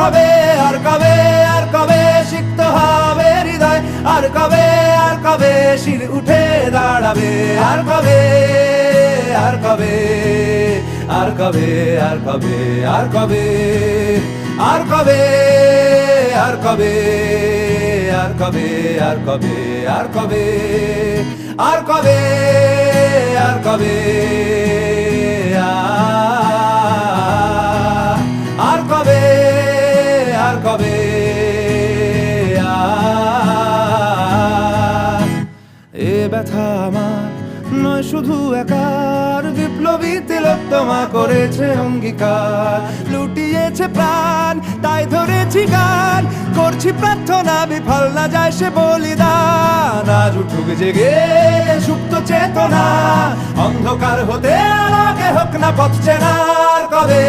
হবে, আর কবে সিক্ত হবে হৃদয়, আর কবে শির উঠে দাঁড়াবে, আর কবে আর কবে আর কবে আর কবে আর কবে আর কবে আর কবে আর কবে আর কবে আর কবে আর কবে আর কবে আর কবে আর কবে এ ব্যথা আমার নয় শুধু একার, বিপ্লবী তিলোত্তমা করেছে অঙ্গীকার, লুটিয়েছে প্রাণ তাই ধরেছি গান, করছি প্রার্থনা বিফল না যায় সে বলিদান। আজ উঠুক জেগে সুপ্ত চেতনা, অন্ধকার হতে আলোকে হোক না পথ চেনা, আর কবে